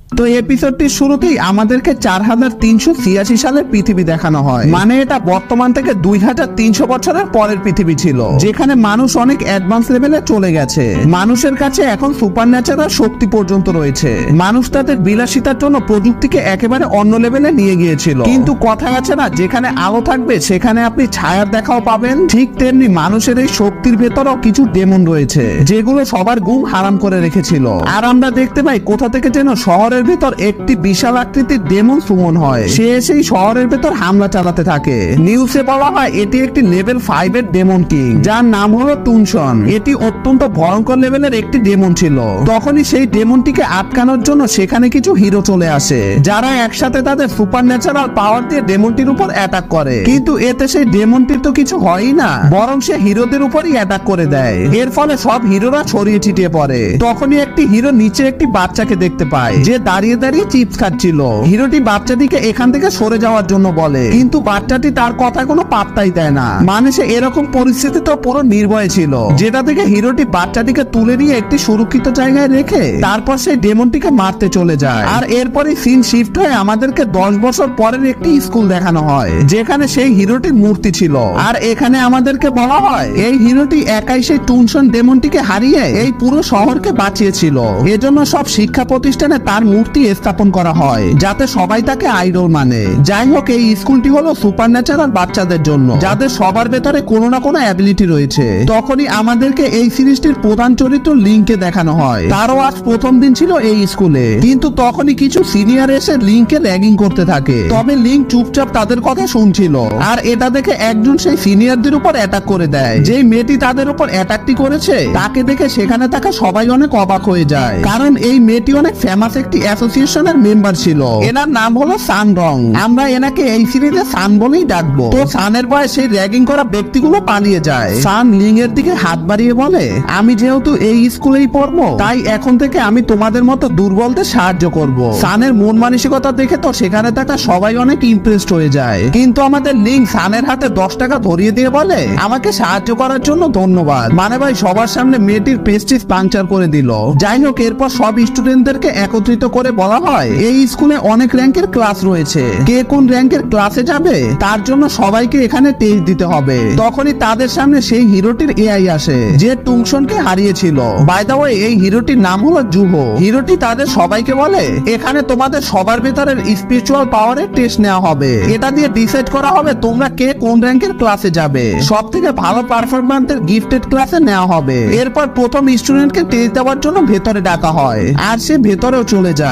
তো এপিসোডটির শুরুতেই আমাদেরকে 4386 সালের পৃথিবী দেখানো হয়। মানে এটা বর্তমান থেকে 2300 বছরের পরের পৃথিবী ছিল, যেখানে মানুষ অনেক অ্যাডভান্স লেভেলে চলে গেছে। মানুষের কাছে এখন সুপার ন্যাচারাল শক্তি পর্যন্ত রয়েছে। মানুষ তাদের বিলাসিতার জন্য প্রযুক্তিকে একেবারে অন্য লেভেলে নিয়ে গিয়েছিল। কিন্তু কথা আছে না, যেখানে আলো থাকবে সেখানে আপনি ছায়ার দেখাও পাবেন। ঠিক তেমনি মানুষের এই শক্তির ভেতরেও কিছু ডেমন রয়েছে, যেগুলো সবার ঘুম হারাম করে রেখেছিল। আর আমরা দেখতে পাই কোথা থেকে যেন শহরের ভেতর একটি বিশাল আকৃতির ডেমন সুমন হয়। সে সেই শহরের ভেতর হামলা চালাতে থাকে। নিউজে বলা হয় এটি একটি লেভেল 5 এর ডেমন কিং, যার নাম হলো টুনশন। এটি অত্যন্ত ভয়ঙ্কর লেভেলের একটি ডেমন ছিল। তখনই সেই ডেমনটিকে আটকানোর জন্য সেখানে কিছু হিরো চলে আসে, যারা একসাথে তাদের সুপার ন্যাচারাল পাওয়ার দিয়ে ডেমনটির উপর অ্যাটাক করে। কিন্তু এতে সেই ডেমনটির তো কিছু হয়ই না, বরং সে হিরোদের উপরই অ্যাটাক করে দেয়। এর ফলে সব হিরোরা ছড়িয়ে ছিটিয়ে পড়ে। তখনই একটি হিরো নিচে একটি বাচ্চাকে দেখতে পায়, যে দাঁড়িয়ে দাঁড়িয়ে চিপস খাচ্ছিল। হিরোটি বাচ্চাটিকে এখান থেকে সরে যাওয়ার জন্য বলে, কিন্তু বাচ্চাটি তার কথা কোনো পাত্তাই দেয় না। মানে সে এরকম পরিস্থিতি তো পুরো নির্ভয় ছিল, যেটা থেকে হিরোটি বাচ্চাটিকে তুলে নিয়ে একটি সুরক্ষিত জায়গায় রেখে তারপর সেই ডেমনটিকে মারতে চলে যায়। আর এরপরে সিন শিফট হয়ে আমাদেরকে 10 বছর পরের একটি স্কুল দেখানো হয়, যেখানে সেই হিরোটির মূর্তি ছিল। আর এখানে আমাদেরকে বলা হয় এই হিরোটি একাই সেই টুনশন ডেমনটিকে হারিয়ে এই পুরো শহরকে বাঁচিয়েছিল। এজন্য সব শিক্ষা প্রতিষ্ঠানে তার মূর্তি স্থাপন করা হয়, যাতে সবাই তাকে আইডল মানে। যাই হোক, এই স্কুলটি হলো সুপার ন্যাচারাল বাচ্চাদের জন্য, যাদের সবার ভেতরে কোনো না কোনো অ্যাবিলিটি রয়েছে। তখনই আমাদেরকে এই সিরিজটির প্রধান চরিত্র লিংকে দেখানো হয়। তারও আজ প্রথম দিন ছিল এই স্কুলে, কিন্তু তখনই কিছু সিনিয়র এসে লিংকে র্যাগিং করতে থাকে। তবে লিংক চুপচাপ তাদের কথা শুনছিল। আর এটা দেখে একজন সেই সিনিয়রদের উপর অ্যাটাক করে দেয়। যেই মেয়েটি তাদের উপর অ্যাটাকটি করেছে তাকে দেখে সেখানে থাকা সবাই অনেক অবাক হয়ে যায়, কারণ এই মেয়েটি অনেক ফেমাস একটি অ্যাসোসিয়েশনের মেম্বার ছিল। এনার নাম হলো সান রং। আমরা এনাকে এই সিরিজে সান বলেই ডাকবো। তো সানের ভয়ে সেই র্যাগিং করা ব্যক্তিগুলো পালিয়ে যায়। সান লিং এর দিকে হাত বাড়িয়ে বলে, আমি যেহেতু এই স্কুলেই পড়বো, তাই এখন থেকে আমি তোমাদের মতো দুর্বলদের সাহায্য করব। সানের মন মানসিকতা দেখে তো সেখানে থাকা সবাই অনেক ইমপ্রেসড হয়ে যায়। কিন্তু আমাদের লিং সানের হাতে 10 টাকা ধরিয়ে দিয়ে বলে, আমাকে সাহায্য করার জন্য ধন্যবাদ। মানে ভাই, সবার সামনে মেয়েটির প্রেস্টিজ পাংচার করে দিল। যাই হোক, এরপর সব স্টুডেন্টদেরকে একত্রিত করে বলা হয় এই স্কুলে অনেক র্যাঙ্কের ক্লাস রয়েছে, কে কোন র্যাঙ্কের ক্লাসে যাবে তার জন্য সবাইকে এখানে টেস্ট দিতে হবে। তখনই তাদের সামনে সেই হিরোটির এআই আসে, যে টুংশনকে হারিয়েছিল। বাই দ্য ওয়ে, এই হিরোটির নাম হলো জুহো। হিরোটি তাদের সবাইকে বলে, এখানে তোমাদের সবার ভেতরের স্পিরিচুয়াল পাওয়ারের টেস্ট নেওয়া হবে। এটা দিয়ে ডিসাইড করা হবে তোমরা কে কোন র্যাঙ্কের ক্লাসে যাবে। সব থেকে ভালো পারফরম্যান্সের গিফটেড ক্লাসে নেওয়া হবে। এরপর প্রথম স্টুডেন্টকে টেস্ট দেওয়ার জন্য ভেতরে ডাকা হয়, আর সে ভেতরেও চলে যায়।